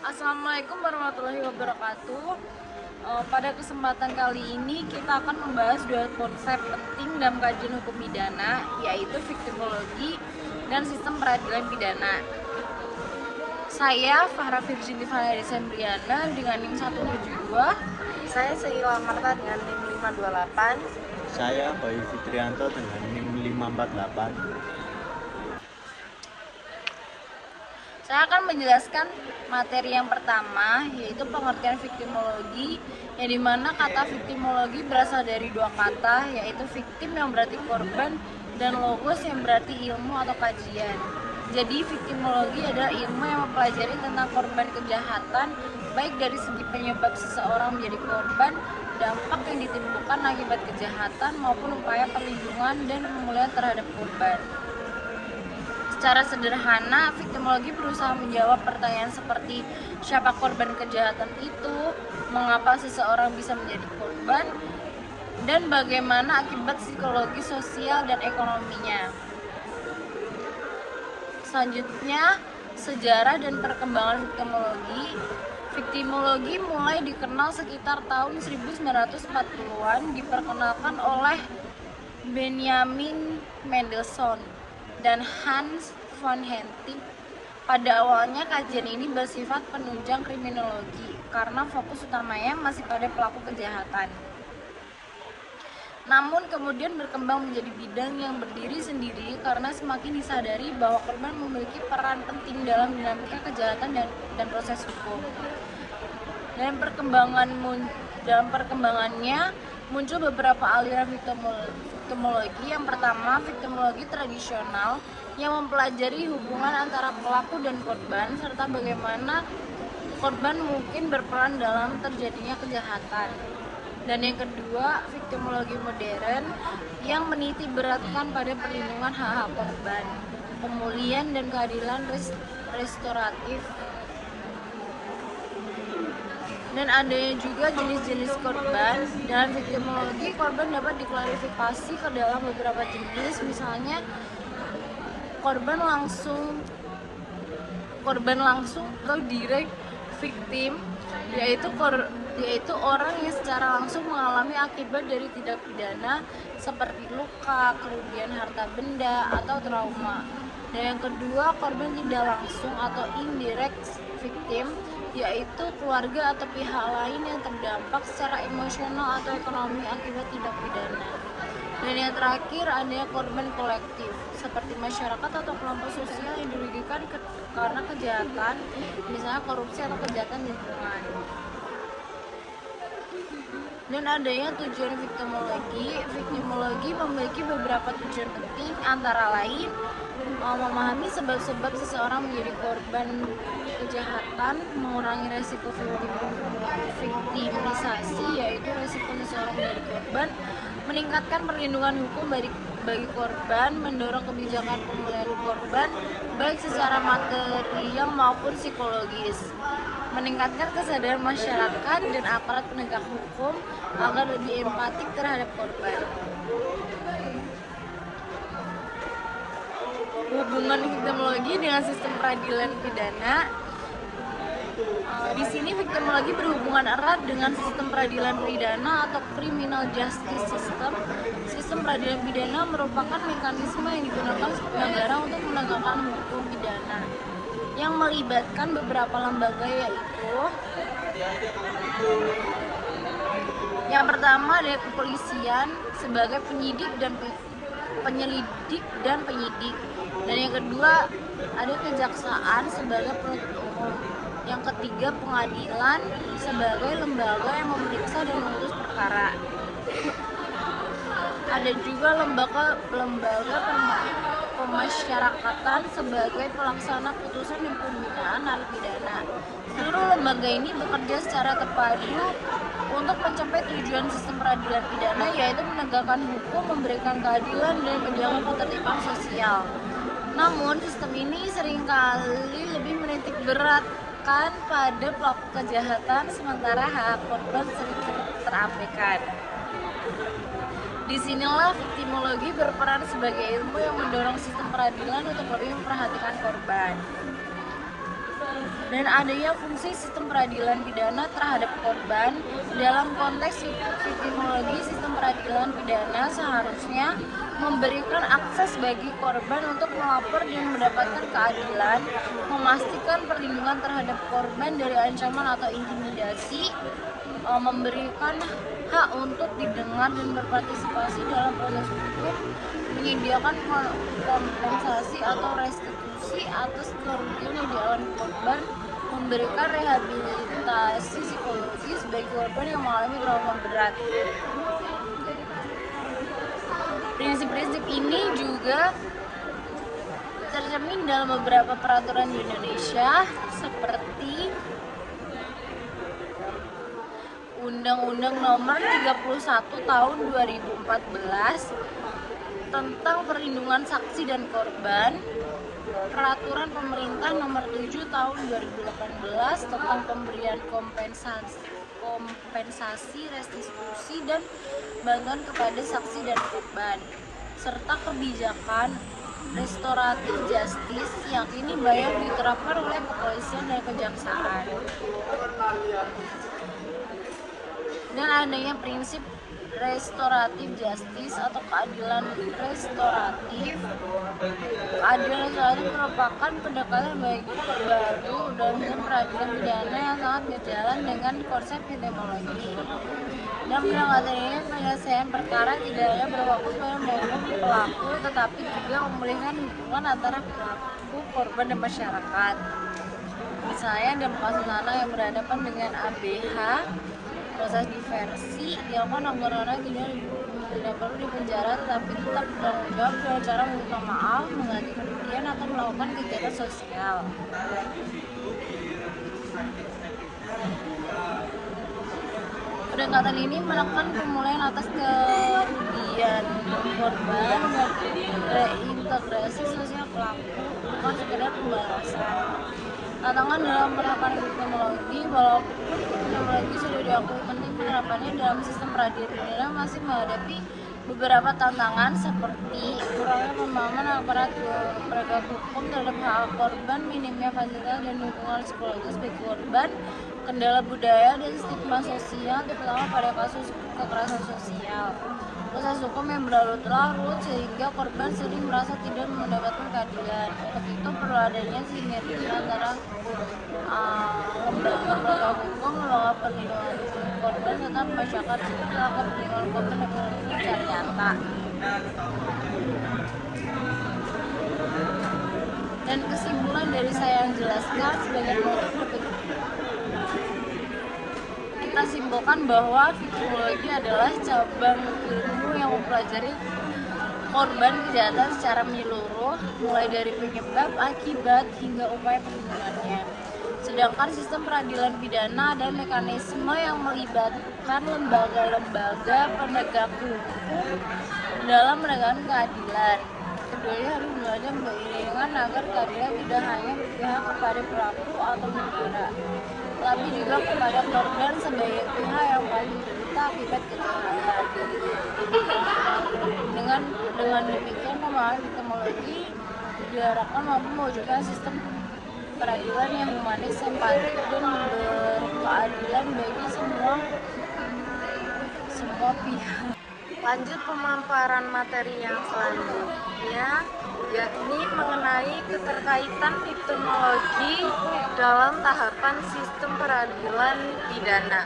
Assalamualaikum warahmatullahi wabarakatuh. Pada kesempatan kali ini kita akan membahas dua konsep penting dalam kajian hukum pidana, yaitu viktimologi dan sistem peradilan pidana. Saya Fahra Virginity Vanessa Sembriana dengan NIM 172. Saya Sheila Marta dengan NIM 528. Saya Bayu Fitrianto dengan NIM 548. Saya akan menjelaskan materi yang pertama, yaitu pengertian viktimologi, yang dimana kata viktimologi berasal dari dua kata, yaitu victim yang berarti korban dan logos yang berarti ilmu atau kajian. Jadi viktimologi adalah ilmu yang mempelajari tentang korban kejahatan, baik dari segi penyebab seseorang menjadi korban, dampak yang ditimbulkan akibat kejahatan, maupun upaya perlindungan dan pemulihan terhadap korban. Secara sederhana, viktimologi berusaha menjawab pertanyaan seperti siapa korban kejahatan itu, mengapa seseorang bisa menjadi korban, dan bagaimana akibat psikologi, sosial, dan ekonominya. Selanjutnya, sejarah dan perkembangan viktimologi. Viktimologi mulai dikenal sekitar tahun 1940-an, diperkenalkan oleh Benjamin Mendelssohn dan Hans von Hentig. Pada awalnya kajian ini bersifat penunjang kriminologi karena fokus utamanya masih pada pelaku kejahatan. Namun kemudian berkembang menjadi bidang yang berdiri sendiri karena semakin disadari bahwa korban memiliki peran penting dalam dinamika kejahatan dan proses hukum. Dalam perkembangannya muncul beberapa aliran viktimologi. Yang pertama, viktimologi tradisional yang mempelajari hubungan antara pelaku dan korban serta bagaimana korban mungkin berperan dalam terjadinya kejahatan. Dan yang kedua, viktimologi modern yang menitik beratkan pada perlindungan hak-hak korban, pemulihan dan keadilan restoratif. Dan adanya juga jenis-jenis korban. Dalam viktimologi, korban dapat diklarifikasi ke dalam beberapa jenis, misalnya korban langsung atau direct victim, yaitu orang yang secara langsung mengalami akibat dari tindak pidana seperti luka, kerugian harta benda, atau trauma. Dan yang kedua, korban tidak langsung atau indirect victim, yaitu keluarga atau pihak lain yang terdampak secara emosional atau ekonomi akibat tindak pidana. Dan yang terakhir, adanya korban kolektif, seperti masyarakat atau kelompok sosial yang dirugikan karena kejahatan, misalnya korupsi atau kejahatan lingkungan. Dan adanya tujuan viktimologi. Viktimologi memiliki beberapa tujuan penting, antara lain memahami sebab-sebab seseorang menjadi korban kejahatan, mengurangi resiko viktimisasi, yaitu resiko seseorang menjadi korban, meningkatkan perlindungan hukum bagi korban, mendorong kebijakan pemulihan korban baik secara material maupun psikologis, meningkatkan kesadaran masyarakat dan aparat penegak hukum agar lebih empatik terhadap korban. Hubungan viktimologi dengan sistem peradilan pidana. Di sini viktimologi berhubungan erat dengan sistem peradilan pidana atau criminal justice system. Sistem peradilan pidana merupakan mekanisme yang digunakan negara untuk menegakkan hukum pidana yang melibatkan beberapa lembaga, yaitu yang pertama adalah kepolisian sebagai penyelidik dan penyidik. Dan yang kedua ada kejaksaan sebagai penuntut umum. Yang ketiga pengadilan sebagai lembaga yang memeriksa dan memutus perkara. Ada juga lembaga pemasyarakatan sebagai pelaksana putusan dan pembinaan narapidana. Seluruh lembaga ini bekerja secara terpadu untuk mencapai tujuan sistem peradilan pidana, yaitu menegakkan hukum, memberikan keadilan, dan menjaga ketertiban sosial. Namun sistem ini seringkali lebih menitik beratkan pada pelaku kejahatan, sementara hak korban sering terabaikan. Disinilah viktimologi berperan sebagai ilmu yang mendorong sistem peradilan untuk lebih memperhatikan korban. dan adanya fungsi sistem peradilan pidana terhadap korban. Dalam konteks viktimologi, sistem peradilan pidana seharusnya memberikan akses bagi korban untuk melapor dan mendapatkan keadilan, memastikan perlindungan terhadap korban dari ancaman atau intimidasi, memberikan hak untuk didengar dan berpartisipasi dalam proses hukum, menyediakan kompensasi atau restitusi atas kerugian yang dialami korban, memberikan rehabilitasi psikologis bagi korban yang mengalami trauma berat. Prinsip-prinsip ini juga tercermin dalam beberapa peraturan di Indonesia seperti Undang-Undang Nomor 31 Tahun 2014 tentang perlindungan saksi dan korban, Peraturan Pemerintah Nomor 7 Tahun 2018 tentang pemberian kompensasi, restitusi dan bantuan kepada saksi dan korban, serta kebijakan restoratif justice yang kini banyak diterapkan oleh kepolisian dan kejaksaan. Dan adanya prinsip restoratif justice atau keadilan restoratif. Keadilan restoratif merupakan pendekatan baru dalam peradilan pidana yang sangat berjalan dengan konsep viktimologi. Dan pendekatan ini penyelesaian perkara tidak hanya berfokus pada menghukum pelaku, tetapi juga memulihkan hubungan antara pelaku, korban, dan masyarakat. Misalnya dalam kasus anak yang berhadapan dengan ABH, proses diversi dilakukan agar orang tidak perlu dipenjara tetapi tetap bertanggung jawab dengan cara meminta maaf, mengganti kerugian, atau melakukan kegiatan sosial. Pendekatan ini menekan pemulihan atas kerugian korban dan reintegrasi sosial pelaku, bukan sekedar pembalasan. Tantangan dalam penerapan viktimologi, walaupun viktimologi sudah diakui penting penerapannya dalam sistem peradilan pidana, masih menghadapi beberapa tantangan seperti kurangnya pemahaman aparat penegak hukum terhadap hak korban, minimnya fasilitas dan dukungan psikologis bagi korban, kendala budaya dan stigma sosial, terutama pada kasus kekerasan sosial. Proses hukum yang berlarut-larut sehingga korban sering merasa tidak mendapatkan keadilan. Untuk itu perlu adanya sinergi antara lembaga penegak hukum, lembaga perlindungan korban, serta masyarakat sipil agar perlindungan korban dapat secara nyata. Dan kesimpulan dari saya yang jelaskan sebagai motif, kita simpulkan bahwa viktimologi adalah cabang ilmu yang mempelajari korban kejahatan secara menyeluruh, mulai dari penyebab, akibat, hingga upaya perlindungannya. Sedangkan sistem peradilan pidana ada mekanisme yang melibatkan lembaga-lembaga penegak hukum dalam menegakkan keadilan. Keduanya harus belajar beriringan agar keadilan tidak hanya berpihak kepada pelaku atau negara, tapi juga kepada korban sebagai pihak yang paling menderita akibat kejahatan. Dengan demikian, pemahaman viktimologi diharapkan mampu mewujudkan sistem peradilan yang humanis, empatik, dan berkeadilan bagi semua pihak. Lanjut pemaparan materi yang selanjutnya, yakni mengenai keterkaitan viktimologi dalam tahapan sistem peradilan pidana.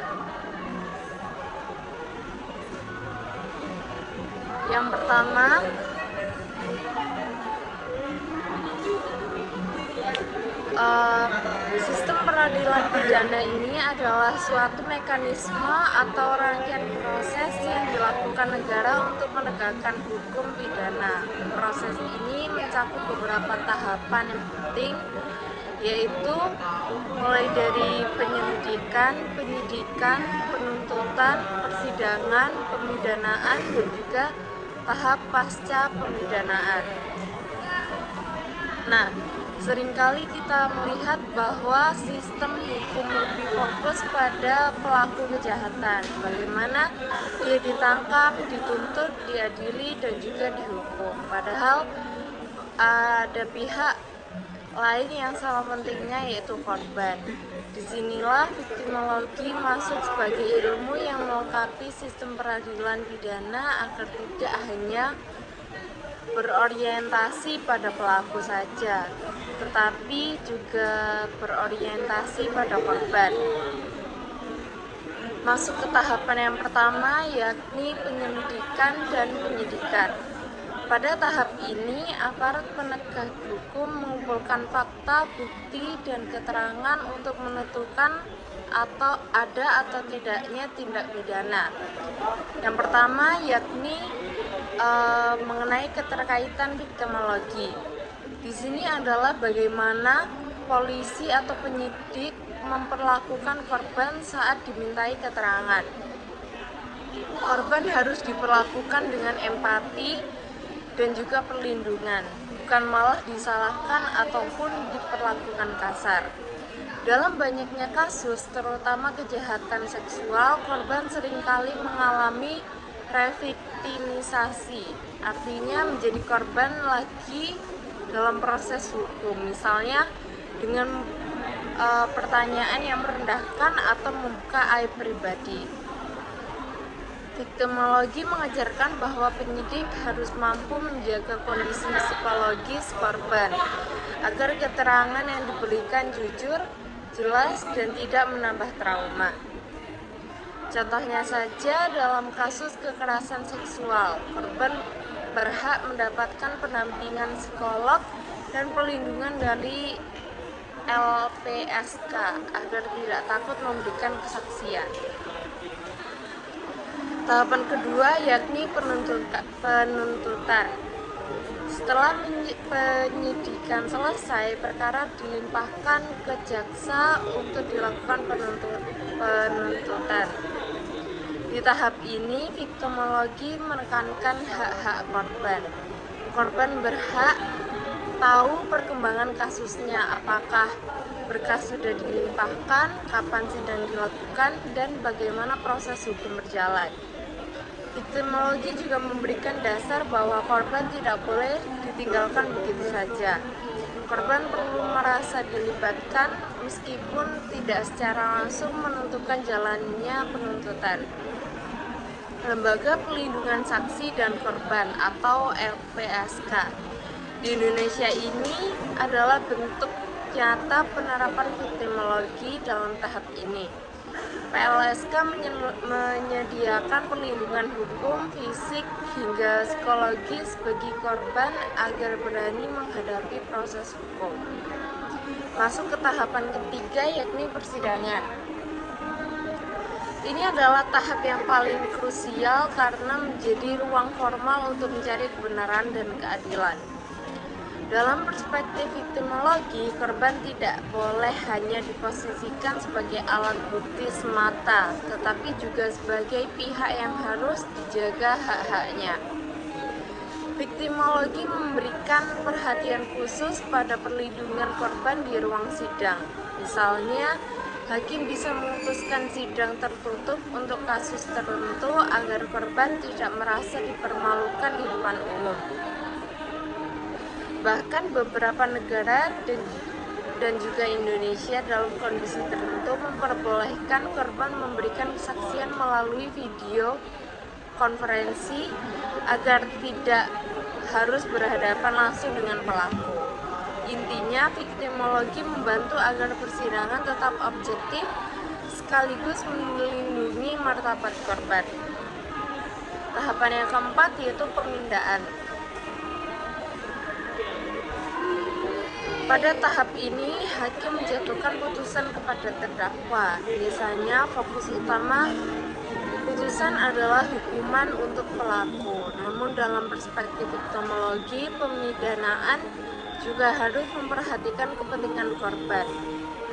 Yang pertama, sistem peradilan pidana ini adalah suatu mekanisme atau rangkaian proses yang dilakukan negara untuk menegakkan hukum pidana. Proses ini mencakup beberapa tahapan yang penting, yaitu mulai dari penyelidikan, penyidikan, penuntutan, persidangan, pemidanaan, dan juga tahap pasca pemidanaan. Nah, seringkali kita melihat bahwa sistem hukum lebih fokus pada pelaku kejahatan, bagaimana dia ditangkap, dituntut, diadili, dan juga dihukum. Padahal ada pihak lain yang sama pentingnya, yaitu korban. Disinilah viktimologi masuk sebagai ilmu yang melengkapi sistem peradilan pidana agar tidak hanya berorientasi pada pelaku saja, tetapi juga berorientasi pada korban. Masuk ke tahapan yang pertama, yakni penyelidikan dan penyidikan. Pada tahap ini, aparat penegak hukum mengumpulkan fakta, bukti, dan keterangan untuk menentukan atau ada atau tidaknya tindak pidana. Yang pertama yakni mengenai keterkaitan viktimologi. Di sini adalah bagaimana polisi atau penyidik memperlakukan korban saat dimintai keterangan. Korban harus diperlakukan dengan empati dan juga perlindungan, bukan malah disalahkan ataupun diperlakukan kasar. Dalam banyaknya kasus, terutama kejahatan seksual, korban seringkali mengalami reviktimisasi, artinya menjadi korban lagi dalam proses hukum, misalnya dengan pertanyaan yang merendahkan atau membuka aib pribadi. Viktimologi mengajarkan bahwa penyidik harus mampu menjaga kondisi psikologis korban agar keterangan yang diberikan jujur, jelas, dan tidak menambah trauma. Contohnya saja dalam kasus kekerasan seksual, korban berhak mendapatkan pendampingan psikolog dan perlindungan dari LPSK agar tidak takut memberikan kesaksian. Tahapan kedua yakni penuntutan. Setelah penyidikan selesai, perkara dilimpahkan ke jaksa untuk dilakukan penuntutan. Di tahap ini, viktimologi menekankan hak-hak korban. Korban berhak tahu perkembangan kasusnya, apakah berkas sudah dilimpahkan, kapan sidang dilakukan, dan bagaimana proses hukum berjalan. Viktimologi juga memberikan dasar bahwa korban tidak boleh ditinggalkan begitu saja. Korban perlu merasa dilibatkan meskipun tidak secara langsung menentukan jalannya penuntutan. Lembaga Pelindungan Saksi dan Korban atau LPSK di Indonesia ini adalah bentuk nyata penerapan viktimologi dalam tahap ini. PLSK menyediakan perlindungan hukum, fisik, hingga psikologis bagi korban agar berani menghadapi proses hukum. Masuk ke tahapan ketiga yakni persidangan. Ini adalah tahap yang paling krusial karena menjadi ruang formal untuk mencari kebenaran dan keadilan. Dalam perspektif viktimologi, korban tidak boleh hanya diposisikan sebagai alat bukti semata, tetapi juga sebagai pihak yang harus dijaga hak-haknya. Viktimologi memberikan perhatian khusus pada perlindungan korban di ruang sidang. Misalnya, hakim bisa memutuskan sidang tertutup untuk kasus tertentu agar korban tidak merasa dipermalukan di depan umum. Bahkan beberapa negara dan juga Indonesia dalam kondisi tertentu memperbolehkan korban memberikan kesaksian melalui video konferensi agar tidak harus berhadapan langsung dengan pelaku. Intinya, viktimologi membantu agar persidangan tetap objektif sekaligus melindungi martabat korban. Tahapan yang keempat yaitu pemindaan. Pada tahap ini, hakim menjatuhkan putusan kepada terdakwa. Biasanya fokus utama putusan adalah hukuman untuk pelaku. Namun dalam perspektif viktimologi, pemidanaan juga harus memperhatikan kepentingan korban.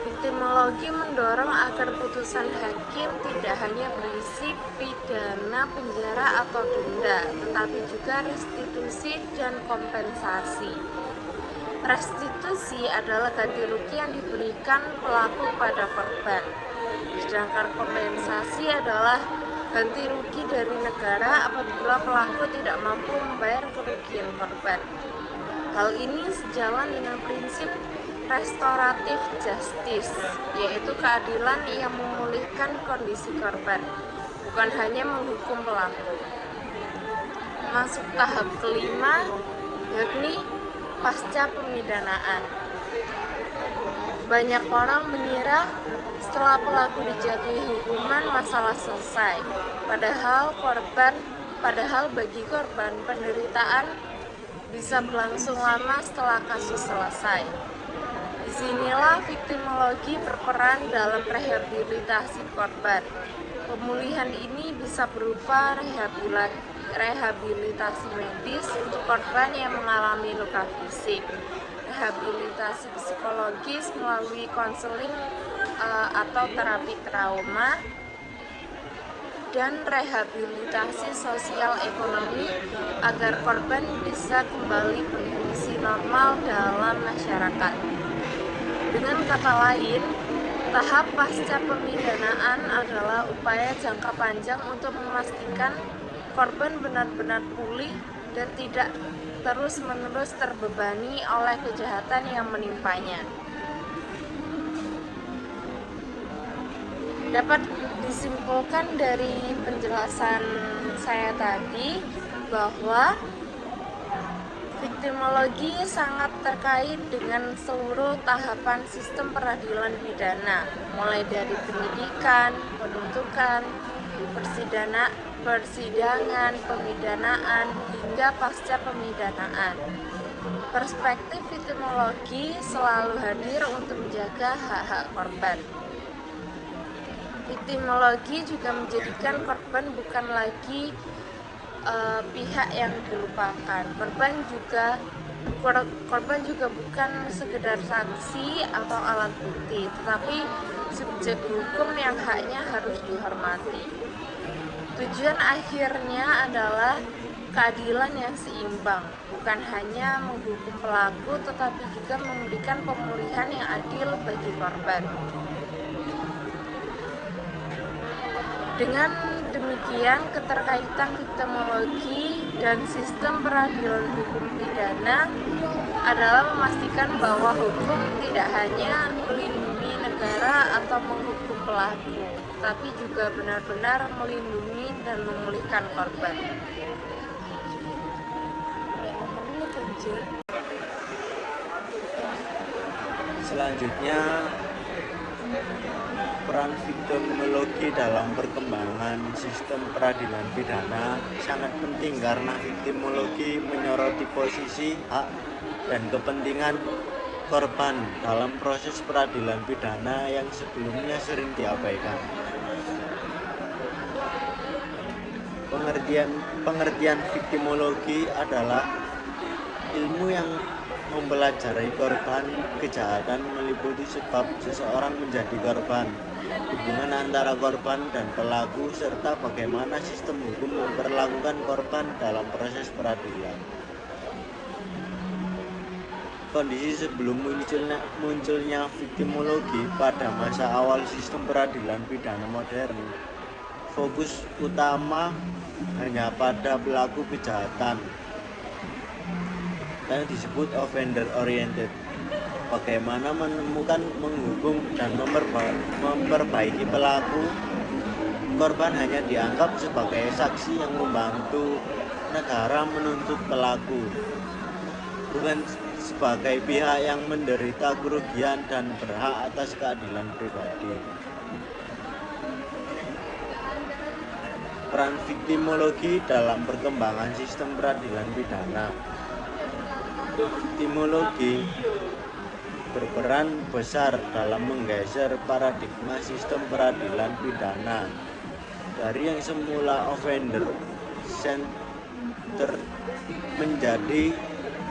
Viktimologi mendorong agar putusan hakim tidak hanya berisi pidana, penjara, atau denda, tetapi juga restitusi dan kompensasi. Restitusi adalah ganti rugi yang diberikan pelaku pada korban, sedangkan kompensasi adalah ganti rugi dari negara apabila pelaku tidak mampu membayar kerugian korban. Hal ini sejalan dengan prinsip restoratif justice, yaitu keadilan yang memulihkan kondisi korban, bukan hanya menghukum pelaku. Masuk tahap kelima, yakni pasca pemidanaan. Banyak orang mengira setelah pelaku dijatuhi hukuman masalah selesai, padahal bagi korban penderitaan bisa berlangsung lama setelah kasus selesai. Disinilah viktimologi berperan dalam rehabilitasi korban. Pemulihan ini bisa berupa rehabilitasi medis untuk korban yang mengalami luka fisik, rehabilitasi psikologis melalui konseling atau terapi trauma, dan rehabilitasi sosial ekonomi agar korban bisa kembali berfungsi normal dalam masyarakat. Dengan kata lain, tahap pasca pemidanaan adalah upaya jangka panjang untuk memastikan korban benar-benar pulih dan tidak terus-menerus terbebani oleh kejahatan yang menimpanya. Dapat disimpulkan dari penjelasan saya tadi bahwa viktimologi sangat terkait dengan seluruh tahapan sistem peradilan pidana, mulai dari penyidikan, penuntutan, persidangan, pemidanaan, hingga pasca pemidanaan. Perspektif viktimologi selalu hadir untuk menjaga hak-hak korban. Viktimologi juga menjadikan korban bukan lagi pihak yang dilupakan. Korban juga bukan sekedar saksi atau alat bukti, tetapi subjek hukum yang haknya harus dihormati. Tujuan akhirnya adalah keadilan yang seimbang, bukan hanya menghukum pelaku, tetapi juga memberikan pemulihan yang adil bagi korban. Dengan demikian, keterkaitan viktimologi dan sistem peradilan hukum pidana adalah memastikan bahwa hukum tidak hanya melindungi negara atau menghukum pelaku, tapi juga benar-benar melindungi dan memulihkan korban. Selanjutnya, peran viktimologi dalam perkembangan sistem peradilan pidana sangat penting karena viktimologi menyoroti posisi, hak, dan kepentingan korban dalam proses peradilan pidana yang sebelumnya sering diabaikan. Pengertian viktimologi adalah ilmu yang mempelajari korban kejahatan, meliputi sebab seseorang menjadi korban, hubungan antara korban dan pelaku, serta bagaimana sistem hukum memperlakukan korban dalam proses peradilan. Kondisi sebelum munculnya viktimologi pada masa awal sistem peradilan pidana modern, fokus utama hanya pada pelaku kejahatan yang disebut offender oriented. Bagaimana menemukan, menghukum, dan memperbaiki pelaku. Korban hanya dianggap sebagai saksi yang membantu negara menuntut pelaku, bukan sebagai pihak yang menderita kerugian dan berhak atas keadilan pribadi. Peran viktimologi dalam perkembangan sistem peradilan pidana. Viktimologi berperan besar dalam menggeser paradigma sistem peradilan pidana dari yang semula offender center menjadi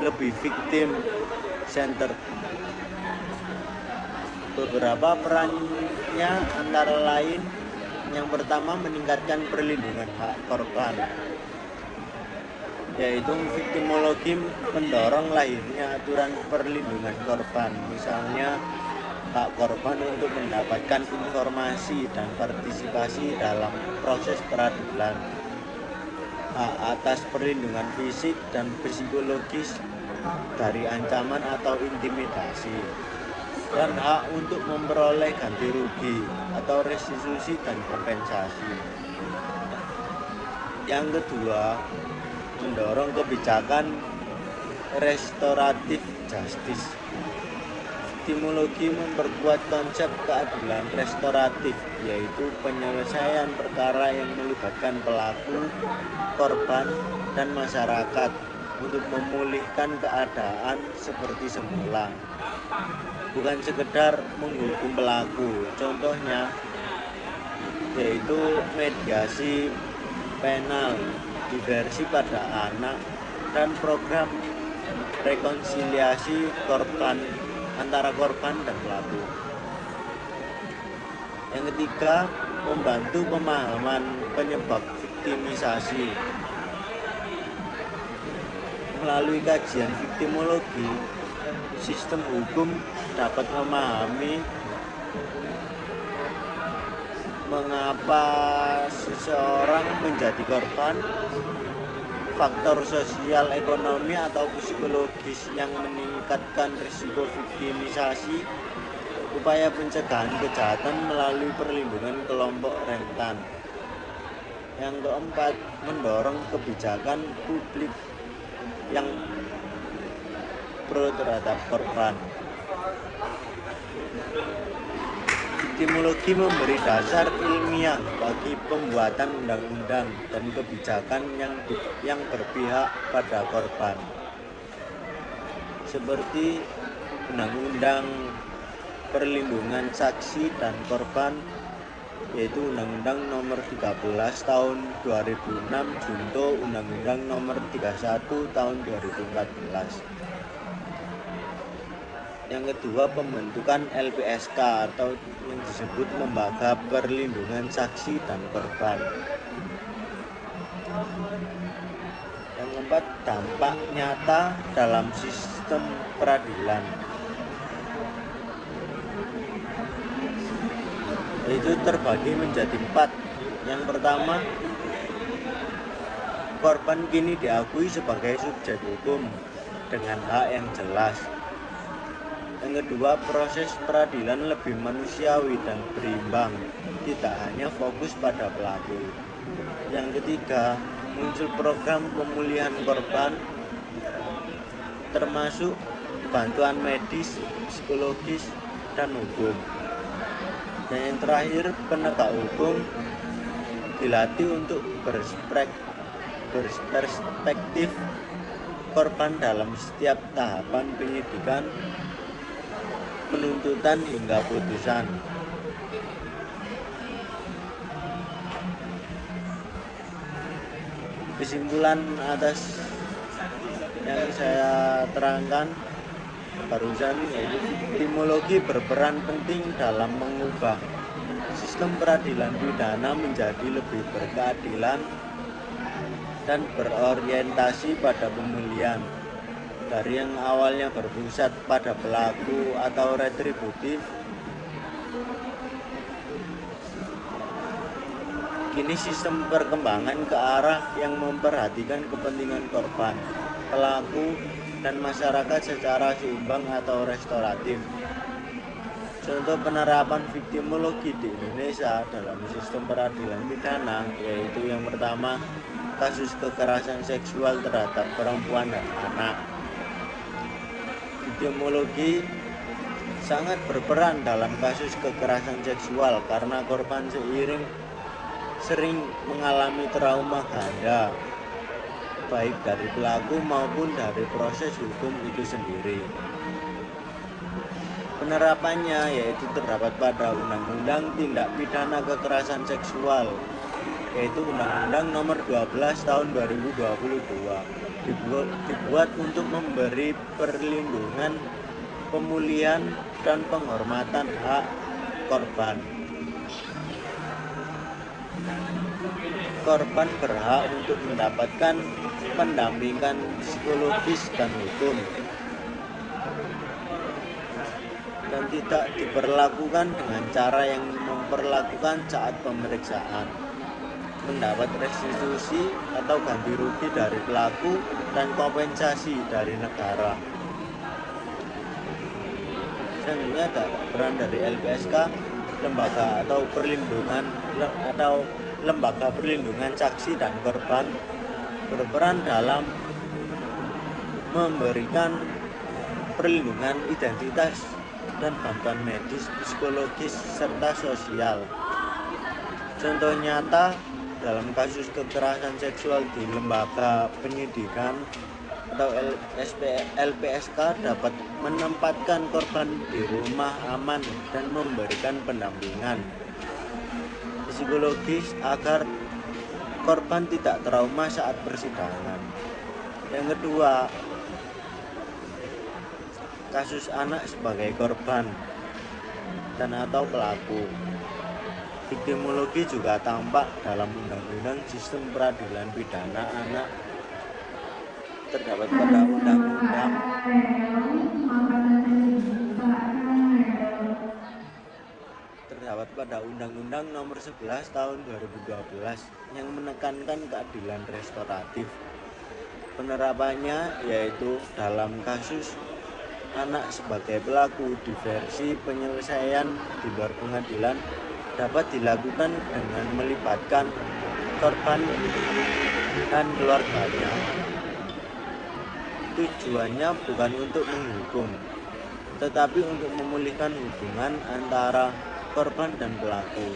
lebih victim center. Beberapa perannya antara lain, yang pertama, meningkatkan perlindungan hak korban, yaitu viktimologi mendorong lahirnya aturan perlindungan korban, misalnya hak korban untuk mendapatkan informasi dan partisipasi dalam proses peradilan, hak atas perlindungan fisik dan psikologis dari ancaman atau intimidasi, dan hak untuk memperoleh ganti rugi atau restitusi dan kompensasi. Yang kedua, mendorong kebijakan restoratif justice. Viktimologi memperkuat konsep keadilan restoratif, yaitu penyelesaian perkara yang melibatkan pelaku, korban, dan masyarakat untuk memulihkan keadaan seperti semula, bukan sekedar menghukum pelaku. Contohnya yaitu mediasi penal, diversi pada anak, dan program rekonsiliasi korban antara korban dan pelaku. Yang ketiga, membantu pemahaman penyebab viktimisasi. Melalui kajian viktimologi, sistem hukum dapat memahami mengapa seseorang menjadi korban, faktor sosial, ekonomi, atau psikologis yang meningkatkan risiko viktimisasi, upaya pencegahan kejahatan melalui perlindungan kelompok rentan. Yang keempat, mendorong kebijakan publik yang pro terhadap korban. Viktimologi memberi dasar ilmiah bagi pembuatan undang-undang dan kebijakan yang berpihak pada korban, seperti Undang-Undang Perlindungan Saksi dan Korban, yaitu Undang-Undang Nomor 13 Tahun 2006 junto Undang-Undang Nomor 31 Tahun 2014. Yang kedua, pembentukan LPSK atau yang disebut Lembaga Perlindungan Saksi dan Korban. Yang keempat, dampak nyata dalam sistem peradilan, yaitu terbagi menjadi 4. Yang pertama, korban kini diakui sebagai subjek hukum dengan hak yang jelas. Yang kedua, proses peradilan lebih manusiawi dan berimbang, tidak hanya fokus pada pelaku. Yang ketiga, muncul program pemulihan korban, termasuk bantuan medis, psikologis, dan hukum. Dan yang terakhir, penegak hukum dilatih untuk berperspektif korban dalam setiap tahapan penyidikan, penuntutan hingga putusan. Kesimpulan atas yang saya terangkan barusan, yaitu viktimologi berperan penting dalam mengubah sistem peradilan pidana menjadi lebih berkeadilan dan berorientasi pada pemulihan. Dari yang awalnya berpusat pada pelaku atau retributif, kini sistem perkembangan ke arah yang memperhatikan kepentingan korban, pelaku, dan masyarakat secara seimbang atau restoratif. Contoh penerapan viktimologi di Indonesia dalam sistem peradilan pidana, yaitu yang pertama, kasus kekerasan seksual terhadap perempuan dan anak. Viktimologi sangat berperan dalam kasus kekerasan seksual karena korban sering mengalami trauma ganda, baik dari pelaku maupun dari proses hukum itu sendiri. Penerapannya yaitu terdapat pada Undang-Undang Tindak Pidana Kekerasan Seksual, yaitu Undang-Undang Nomor 12 Tahun 2022, dibuat untuk memberi perlindungan, pemulihan, dan penghormatan hak korban. Korban berhak untuk mendapatkan pendampingan psikologis dan hukum, dan tidak diperlakukan dengan cara yang memperlakukan saat pemeriksaan, mendapat restitusi atau ganti rugi dari pelaku, dan kompensasi dari negara. selanjutnya ada peran dari LPSK, lembaga perlindungan saksi dan korban, berperan dalam memberikan perlindungan identitas dan bantuan medis, psikologis, serta sosial. Contoh nyata dalam kasus kekerasan seksual di lembaga penyidikan atau LPSK dapat menempatkan korban di rumah aman dan memberikan pendampingan psikologis agar korban tidak trauma saat persidangan. Yang kedua, kasus anak sebagai korban dan atau pelaku. Viktimologi juga tampak dalam Undang-Undang Sistem Peradilan Pidana Anak terdapat pada Undang-Undang Nomor 11 Tahun 2012 yang menekankan keadilan restoratif. Penerapannya yaitu dalam kasus anak sebagai pelaku, diversi penyelesaian di luar pengadilan dapat dilakukan dengan melibatkan korban dan keluarganya. Tujuannya bukan untuk menghukum, tetapi untuk memulihkan hubungan antara korban dan pelaku.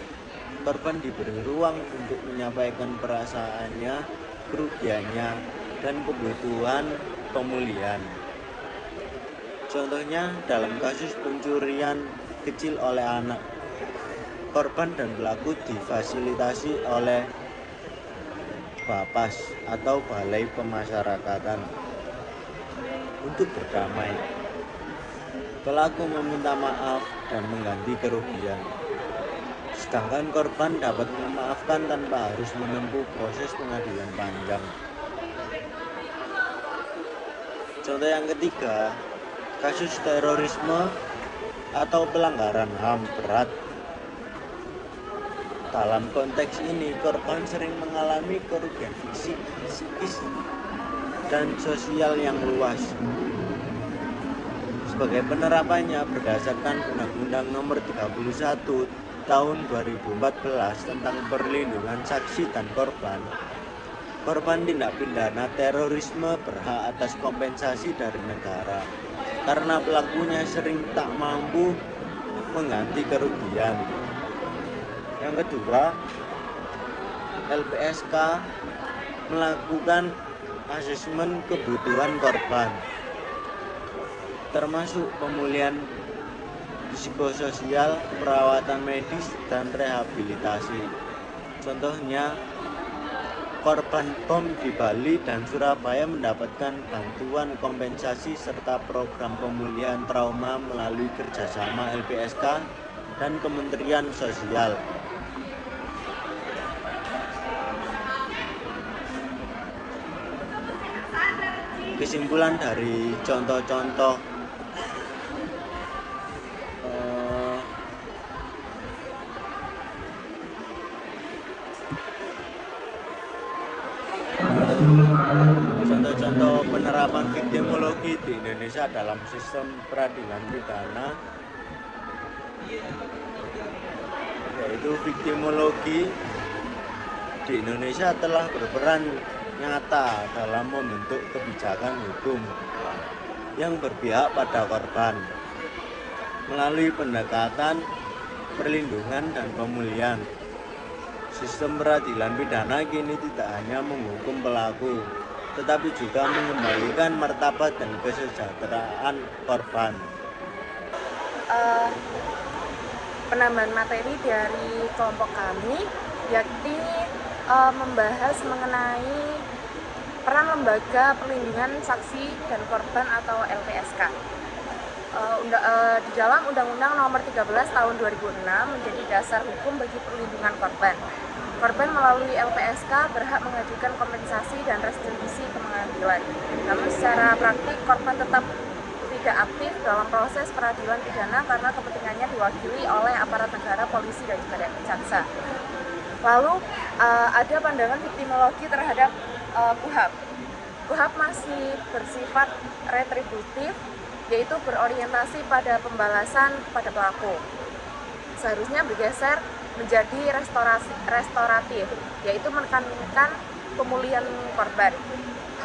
Korban diberi ruang untuk menyampaikan perasaannya, kerugiannya, dan kebutuhan pemulihan. Contohnya dalam kasus pencurian kecil oleh anak, korban dan pelaku difasilitasi oleh Bapas atau Balai Pemasyarakatan untuk berdamai. Pelaku meminta maaf dan mengganti kerugian, sedangkan korban dapat memaafkan tanpa harus menempuh proses pengadilan panjang. Contoh yang ketiga, kasus terorisme atau pelanggaran HAM berat. Dalam konteks ini, korban sering mengalami kerugian fisik, psikis, dan sosial yang luas. Sebagai penerapannya berdasarkan Undang-Undang Nomor 31 Tahun 2014 tentang perlindungan saksi dan korban, korban tindak pidana terorisme berhak atas kompensasi dari negara karena pelakunya sering tak mampu mengganti kerugian. Yang kedua, LPSK melakukan asesmen kebutuhan korban, termasuk pemulihan psikososial, perawatan medis, dan rehabilitasi. Contohnya, korban bom di Bali dan Surabaya mendapatkan bantuan kompensasi serta program pemulihan trauma melalui kerjasama LPSK dan Kementerian Sosial. Kesimpulan dari contoh-contoh penerapan viktimologi di Indonesia dalam sistem peradilan pidana, yaitu viktimologi di Indonesia telah berperan nyata dalam membentuk kebijakan hukum yang berpihak pada korban melalui pendekatan perlindungan dan pemulihan. Sistem peradilan pidana kini tidak hanya menghukum pelaku, tetapi juga mengembalikan martabat dan kesejahteraan korban. Penambahan materi dari kelompok kami yakni membahas mengenai peran lembaga perlindungan saksi dan korban atau LPSK. Di dalam Undang-Undang Nomor 13 Tahun 2006 menjadi dasar hukum bagi perlindungan korban. Korban melalui LPSK berhak mengajukan kompensasi dan restitusi ke pengadilan. Namun secara praktik korban tetap tidak aktif dalam proses peradilan pidana karena kepentingannya diwakili oleh aparat negara, polisi, dan juga jaksa. Lalu ada pandangan viktimologi terhadap KUHP. KUHP masih bersifat retributif yaitu berorientasi pada pembalasan pada pelaku. Seharusnya bergeser menjadi restoratif, yaitu menekankan pemulihan korban.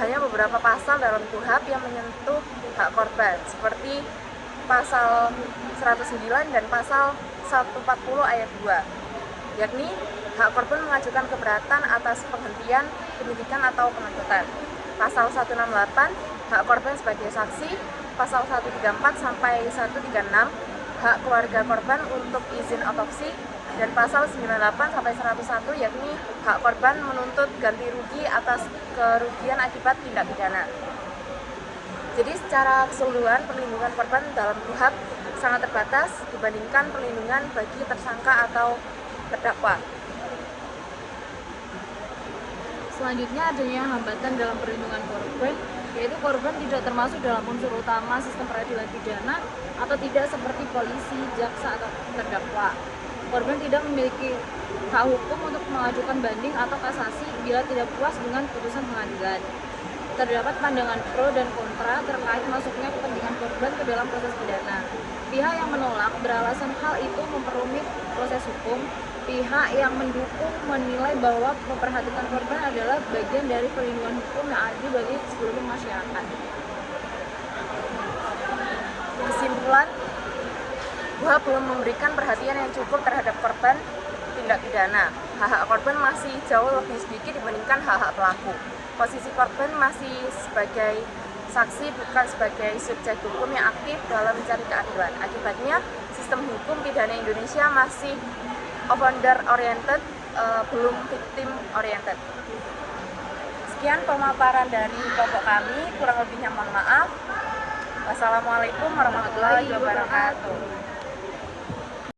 Hanya beberapa pasal dalam KUHP yang menyentuh hak korban, seperti pasal 109 dan pasal 140 ayat 2, yakni hak korban mengajukan keberatan atas penghentian penyidikan atau penuntutan. Pasal 168, hak korban sebagai saksi. Pasal 134 sampai 136, hak keluarga korban untuk izin otopsi. Dan pasal 98 sampai 101, yakni hak korban menuntut ganti rugi atas kerugian akibat tindak pidana. Jadi secara keseluruhan perlindungan korban dalam KUHP sangat terbatas dibandingkan perlindungan bagi tersangka atau terdakwa. Selanjutnya adanya hambatan dalam perlindungan korban, yaitu korban tidak termasuk dalam unsur utama sistem peradilan pidana atau tidak seperti polisi, jaksa, atau terdakwa. Korban tidak memiliki hak hukum untuk mengajukan banding atau kasasi bila tidak puas dengan putusan pengadilan. Terdapat pandangan pro dan kontra terkait masuknya kepentingan korban ke dalam proses pidana. Pihak yang menolak beralasan hal itu memperumit proses hukum. Pihak yang mendukung menilai bahwa memperhatikan korban adalah bagian dari perlindungan hukum yang adil bagi seluruh masyarakat. Kesimpulan, KUHP belum memberikan perhatian yang cukup terhadap korban tindak pidana. Hak-hak korban masih jauh lebih sedikit dibandingkan hak-hak pelaku. Posisi korban masih sebagai saksi, bukan sebagai subjek hukum yang aktif dalam mencari keadilan. Akibatnya, sistem hukum pidana Indonesia masih offender oriented, belum victim oriented. Sekian pemaparan dari kelompok kami, kurang lebihnya mohon maaf. Wassalamualaikum warahmatullahi wabarakatuh.